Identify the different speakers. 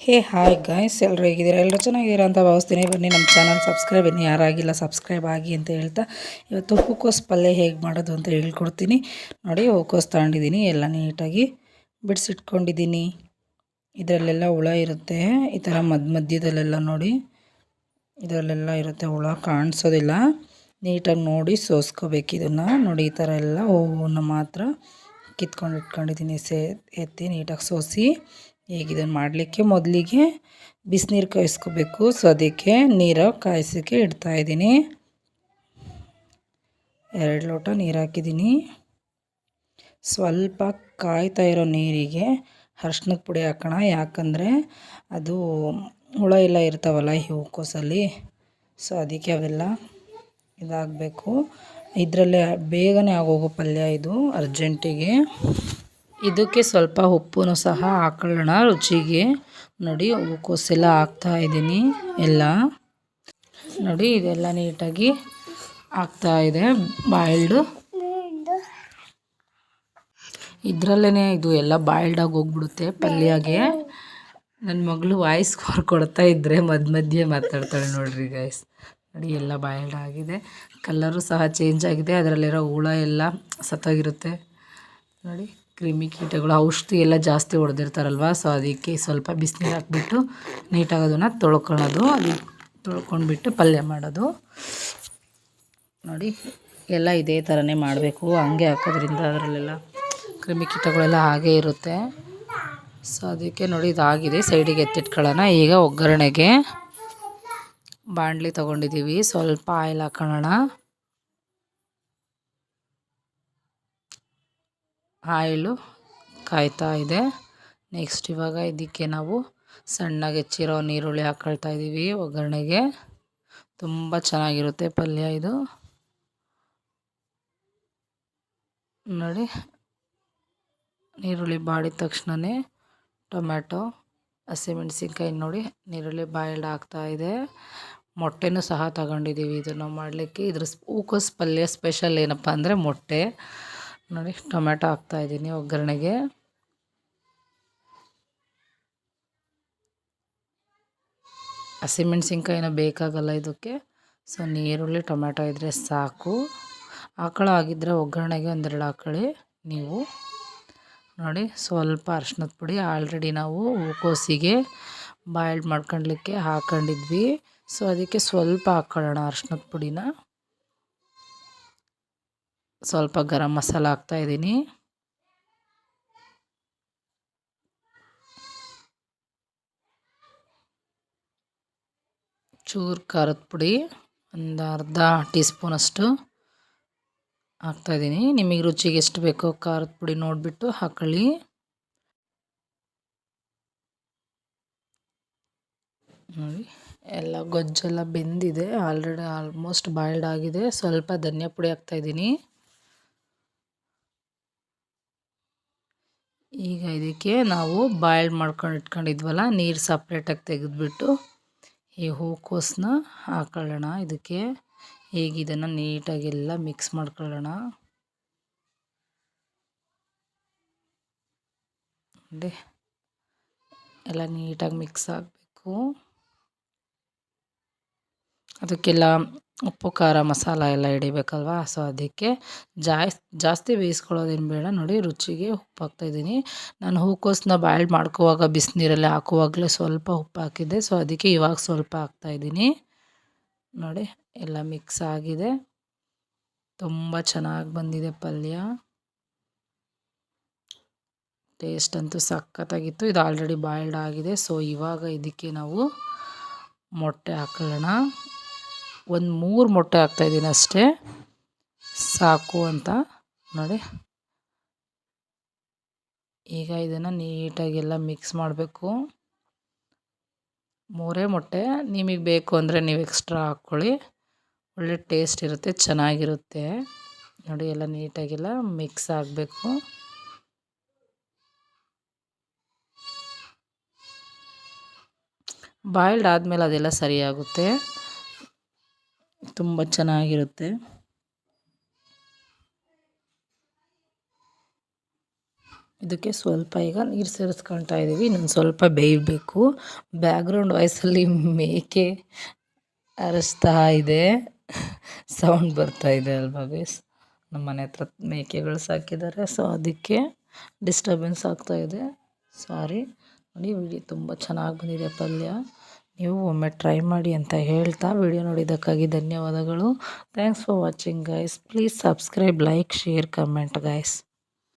Speaker 1: Hi guys, ಎಲ್ಲರೂ ಹೇಗಿದ್ದೀರಾ? ಎಲ್ಲರೂ ಚೆನ್ನಾಗಿದ್ದೀರಾ ಅಂತ ಭಾವಿಸ್ತೀನಿ. ಬನ್ನಿ ನಮ್ಮ ಚಾನಲ್ ಸಬ್ಸ್ಕ್ರೈಬ್ ಇನ್ನೂ ಯಾರಾಗಿಲ್ಲ ಸಬ್ಸ್ಕ್ರೈಬ್ ಆಗಿ ಅಂತ ಹೇಳ್ತಾ, ಇವತ್ತು ಹೂಕೋಸು ಪಲ್ಯ ಹೇಗೆ ಮಾಡೋದು ಅಂತ ಹೇಳ್ಕೊಡ್ತೀನಿ. ನೋಡಿ, ಹೂಕೋಸು ತಗೊಂಡಿದ್ದೀನಿ, ಎಲ್ಲ ನೀಟಾಗಿ ಬಿಡಿಸಿಟ್ಕೊಂಡಿದ್ದೀನಿ. ಇದರಲ್ಲೆಲ್ಲ ಹುಳ ಇರುತ್ತೆ, ಈ ಥರ ಮಧ್ಯದಲ್ಲೆಲ್ಲ ನೋಡಿ, ಇದರಲ್ಲೆಲ್ಲ ಇರುತ್ತೆ ಹುಳ, ಕಾಣಿಸೋದಿಲ್ಲ. ನೀಟಾಗಿ ನೋಡಿ ಸೋಸ್ಕೋಬೇಕು ಇದನ್ನು. ನೋಡಿ, ಈ ಥರ ಎಲ್ಲ ಹೂವನ್ನು ಮಾತ್ರ ಕಿತ್ಕೊಂಡು ಇಟ್ಕೊಂಡಿದ್ದೀನಿ. ಎತ್ತಿ ನೀಟಾಗಿ ಸೋಸಿ. ಈಗ ಇದನ್ನು ಮಾಡಲಿಕ್ಕೆ ಮೊದಲಿಗೆ ಬಿಸಿನೀರು ಕಾಯಿಸ್ಕೋಬೇಕು. ಸೊ ಅದಕ್ಕೆ ನೀರು ಕಾಯಿಸೋಕ್ಕೆ ಇಡ್ತಾಯಿದ್ದೀನಿ. 2 ಲೋಟ ನೀರು ಹಾಕಿದ್ದೀನಿ. ಸ್ವಲ್ಪ ಕಾಯ್ತಾ ಇರೋ ನೀರಿಗೆ ಅರ್ಶಿನದ ಪುಡಿ ಹಾಕೋಣ, ಯಾಕಂದರೆ ಅದು ಹುಳ ಎಲ್ಲ ಇರ್ತಾವಲ್ಲ ಈ ಹೂಕೋಸಲ್ಲಿ. ಸೊ ಅದಕ್ಕೆ ಅವೆಲ್ಲ ಇದಾಗಬೇಕು. ಇದರಲ್ಲೇ ಬೇಗನೆ ಆಗೋಗೋ ಪಲ್ಯ ಇದು, ಅರ್ಜೆಂಟಿಗೆ. ಇದಕ್ಕೆ ಸ್ವಲ್ಪ ಉಪ್ಪು ಸಹ ಹಾಕೊಳ್ಳೋಣ ರುಚಿಗೆ. ನೋಡಿ, ಹೂಕೋಸೆಲ್ಲ ಹಾಕ್ತಾಯಿದ್ದೀನಿ ಎಲ್ಲ. ನೋಡಿ, ಇದೆಲ್ಲ ನೀಟಾಗಿ ಆಗ್ತಾಯಿದೆ ಬಾಯ್ಲ್ಡು. ಇದರಲ್ಲೇ ಇದು ಎಲ್ಲ ಬಾಯ್ಲ್ಡಾಗಿ ಹೋಗ್ಬಿಡುತ್ತೆ ಪಲ್ಯಗೆ. ನನ್ನ ಮಗಳು ವಾಯ್ಸ್ ಕೊಡ್ತಾ ಇದ್ದರೆ ಮಧ್ಯೆ ಮಾತಾಡ್ತಾಳೆ ನೋಡ್ರಿ ಗೈಸ್. ನೋಡಿ, ಎಲ್ಲ ಬಾಯ್ಲ್ಡ್ ಆಗಿದೆ. ಕಲರು ಸಹ ಚೇಂಜ್ ಆಗಿದೆ. ಅದರಲ್ಲಿರೋ ಹುಳ ಎಲ್ಲ ಸತ್ತೋಗಿರುತ್ತೆ. ನೋಡಿ, ಕ್ರಿಮಿಕೀಟಗಳು ಔಷಧಿ ಎಲ್ಲ ಜಾಸ್ತಿ ಹೊಡೆದಿರ್ತಾರಲ್ವ. ಸೊ ಅದಕ್ಕೆ ಸ್ವಲ್ಪ ಬಿಸಿನೀರು ಹಾಕ್ಬಿಟ್ಟು ನೀಟಾಗಿ ಅದನ್ನು ತೊಳ್ಕೊಳೋದು. ತೊಳ್ಕೊಂಡ್ಬಿಟ್ಟು ಪಲ್ಯ ಮಾಡೋದು. ನೋಡಿ, ಎಲ್ಲ ಇದೇ ಥರನೇ ಮಾಡಬೇಕು. ಹಂಗೆ ಹಾಕೋದ್ರಿಂದ ಅದರಲ್ಲೆಲ್ಲ ಕ್ರಿಮಿಕೀಟಗಳೆಲ್ಲ ಹಾಗೇ ಇರುತ್ತೆ. ಸೊ ಅದಕ್ಕೆ ನೋಡಿ, ಇದಾಗಿದೆ, ಸೈಡಿಗೆ ಎತ್ತಿಟ್ಕೊಳ್ಳೋಣ. ಈಗ ಒಗ್ಗರಣೆಗೆ ಬಾಣಲಿ ತೊಗೊಂಡಿದ್ದೀವಿ. ಸ್ವಲ್ಪ ಆಯಿಲ್ ಹಾಕೊಳ್ಳೋಣ. ಆಯಿಲು ಕಾಯ್ತಾ ಇದೆ. ನೆಕ್ಸ್ಟ್ ಇವಾಗ ಇದಕ್ಕೆ ನಾವು ಸಣ್ಣಗೆ ಹೆಚ್ಚಿರೋ ಈರುಳ್ಳಿ ಹಾಕ್ಕೊಳ್ತಾ ಇದ್ದೀವಿ ಒಗ್ಗರಣೆಗೆ. ತುಂಬ ಚೆನ್ನಾಗಿರುತ್ತೆ ಪಲ್ಯ ಇದು. ನೋಡಿ, ಈರುಳ್ಳಿ ಬಾಡಿದ ತಕ್ಷಣವೇ ಟೊಮ್ಯಾಟೊ, ಹಸಿಮೆಣಸಿನ್ಕಾಯಿ. ನೋಡಿ, ಈರುಳ್ಳಿ ಬಾಯ್ಲ್ಡ್ ಆಗ್ತಾಯಿದೆ. ಮೊಟ್ಟೆನೂ ಸಹ ತಗೊಂಡಿದ್ದೀವಿ ಇದನ್ನು ಮಾಡಲಿಕ್ಕೆ. ಹೂಕೋಸು ಪಲ್ಯ ಸ್ಪೆಷಲ್ ಏನಪ್ಪ ಅಂದರೆ ಮೊಟ್ಟೆ. ನೋಡಿ, ಟೊಮ್ಯಾಟೊ ಹಾಕ್ತಾಯಿದ್ದೀನಿ ಒಗ್ಗರಣೆಗೆ. ಹಸಿಮೆಣ್ಸಿನ್ಕಾಯಿನ ಬೇಕಾಗಲ್ಲ ಇದಕ್ಕೆ. ಸೊ ಈರುಳ್ಳಿ ಟೊಮ್ಯಾಟೊ ಇದ್ದರೆ ಸಾಕು. ಹಾಕೊಳ್ಳೋ ಆಗಿದ್ದರೆ ಒಗ್ಗರಣೆಗೆ 1-2 ಹಾಕ್ಕೊಳ್ಳಿ ನೀವು. ನೋಡಿ, ಸ್ವಲ್ಪ ಅರ್ಶಿನದ ಪುಡಿ. ಆಲ್ರೆಡಿ ನಾವು ಹೂಕೋಸಿಗೆ ಬಾಯ್ಲ್ಡ್ ಮಾಡ್ಕೊಳ್ಳಲಿಕ್ಕೆ ಹಾಕ್ಕೊಂಡಿದ್ವಿ. ಸೊ ಅದಕ್ಕೆ ಸ್ವಲ್ಪ ಹಾಕ್ಕೊಳ್ಳೋಣ ಅರ್ಶಿನದ ಪುಡಿನ. ಸ್ವಲ್ಪ ಗರಂ ಮಸಾಲ ಹಾಕ್ತಾಯಿದ್ದೀನಿ. ಚೂರು ಖಾರದ ಪುಡಿ, ಒಂದು ಅರ್ಧ ಟೀ ಸ್ಪೂನಷ್ಟು ಹಾಕ್ತಾಯಿದ್ದೀನಿ. ನಿಮಗೆ ರುಚಿಗೆ ಎಷ್ಟು ಬೇಕೋ ಖಾರದ ಪುಡಿ ನೋಡಿಬಿಟ್ಟು ಹಾಕ್ಕೊಳ್ಳಿ. ನೋಡಿ, ಎಲ್ಲ ಗೊಜ್ಜೆಲ್ಲ ಬೆಂದಿದೆ ಆಲ್ರೆಡಿ, ಆಲ್ಮೋಸ್ಟ್ ಬಾಯ್ಲ್ಡ್ ಆಗಿದೆ. ಸ್ವಲ್ಪ ಧನಿಯಾ ಪುಡಿ ಹಾಕ್ತಾಯಿದ್ದೀನಿ. ಈಗ ಇದಕ್ಕೆ ನಾವು ಬಾಯ್ಲ್ಡ್ ಮಾಡ್ಕೊಂಡು ಇಟ್ಕೊಂಡಿದ್ವಲ್ಲ, ನೀರು ಸಪ್ರೇಟಾಗಿ ತೆಗೆದುಬಿಟ್ಟು ಈ ಹೂಕೋಸನ್ನ ಹಾಕೊಳ್ಳೋಣ ಇದಕ್ಕೆ. ಈಗ ಇದನ್ನು ನೀಟಾಗೆಲ್ಲ ಮಿಕ್ಸ್ ಮಾಡ್ಕೊಳ್ಳೋಣ. ನೋಡಿ, ಎಲ್ಲ ನೀಟಾಗಿ ಮಿಕ್ಸ್ ಆಗಬೇಕು. ಅದಕ್ಕೆಲ್ಲ ಉಪ್ಪು ಖಾರ ಮಸಾಲ ಎಲ್ಲ ಹಿಡಿಬೇಕಲ್ವ. ಸೊ ಅದಕ್ಕೆ ಜಾಸ್ತಿ ಬೇಯಿಸ್ಕೊಳ್ಳೋದೇನು ಬೇಡ. ನೋಡಿ, ರುಚಿಗೆ ಉಪ್ಪು ಹಾಕ್ತಾಯಿದ್ದೀನಿ. ನಾನು ಹೂಕೋಸನ್ನ ಬಾಯ್ಲ್ಡ್ ಮಾಡ್ಕೋವಾಗ ಬಿಸಿನೀರಲ್ಲಿ ಹಾಕುವಾಗಲೇ ಸ್ವಲ್ಪ ಉಪ್ಪು ಹಾಕಿದ್ದೆ. ಸೊ ಅದಕ್ಕೆ ಇವಾಗ ಸ್ವಲ್ಪ ಹಾಕ್ತಾಯಿದ್ದೀನಿ. ನೋಡಿ, ಎಲ್ಲ ಮಿಕ್ಸ್ ಆಗಿದೆ. ತುಂಬ ಚೆನ್ನಾಗಿ ಬಂದಿದೆ ಪಲ್ಯ. ಟೇಸ್ಟ್ ಅಂತೂ ಸಖತ್ತಾಗಿತ್ತು. ಇದು ಆಲ್ರೆಡಿ ಬಾಯ್ಲ್ಡ್ ಆಗಿದೆ. ಸೊ ಇವಾಗ ಇದಕ್ಕೆ ನಾವು ಮೊಟ್ಟೆ ಹಾಕೊಳ್ಳೋಣ. 3 ಮೊಟ್ಟೆ ಹಾಕ್ತಾಯಿದ್ದೀನಿ ಅಷ್ಟೇ, ಸಾಕು ಅಂತ. ನೋಡಿ, ಈಗ ಇದನ್ನು ನೀಟಾಗೆಲ್ಲ ಮಿಕ್ಸ್ ಮಾಡಬೇಕು. 3 ಮೊಟ್ಟೆ. ನಿಮಗೆ ಬೇಕು ಅಂದರೆ ನೀವು ಎಕ್ಸ್ಟ್ರಾ ಹಾಕ್ಕೊಳ್ಳಿ. ಒಳ್ಳೆ ಟೇಸ್ಟ್ ಇರುತ್ತೆ, ಚೆನ್ನಾಗಿರುತ್ತೆ. ನೋಡಿ, ಎಲ್ಲ ನೀಟಾಗೆಲ್ಲ ಮಿಕ್ಸ್ ಆಗಬೇಕು. ಬಾಯ್ಲ್ಡ್ ಆದಮೇಲೆ ಅದೆಲ್ಲ ಸರಿಯಾಗುತ್ತೆ, ತುಂಬ ಚೆನ್ನಾಗಿರುತ್ತೆ. ಇದಕ್ಕೆ ಸ್ವಲ್ಪ ಈಗ ನೀರು ಸೇರಿಸ್ಕೊಳ್ತಾ ಇದ್ದೀವಿ. ಇನ್ನೊಂದು ಸ್ವಲ್ಪ ಬೇಯಬೇಕು. ಬ್ಯಾಕ್ಗ್ರೌಂಡ್ ವಾಯ್ಸಲ್ಲಿ ಮೇಕೆ ಅರಸ್ತಾ ಇದೆ, ಸೌಂಡ್ ಬರ್ತಾ ಇದೆ ಅಲ್ವಾ ಗೈಸ್. ನಮ್ಮ ಮನೆ ಹತ್ರ ಮೇಕೆಗಳು ಸಾಕಿದ್ದಾರೆ, ಸೊ ಅದಕ್ಕೆ ಡಿಸ್ಟರ್ಬೆನ್ಸ್ ಆಗ್ತಾ ಇದೆ, ಸಾರಿ. ನೋಡಿ ವಿಡಿಯೋ ತುಂಬ ಚೆನ್ನಾಗಿ ಬಂದಿದೆ ಪಲ್ಯ. ನೀವು ಒಮ್ಮೆ ಟ್ರೈ ಮಾಡಿ ಅಂತ ಹೇಳ್ತಾ ವಿಡಿಯೋ ನೋಡಿದ್ದಕ್ಕಾಗಿ ಧನ್ಯವಾದಗಳು. Thanks for watching guys. Please subscribe, like, share, comment guys.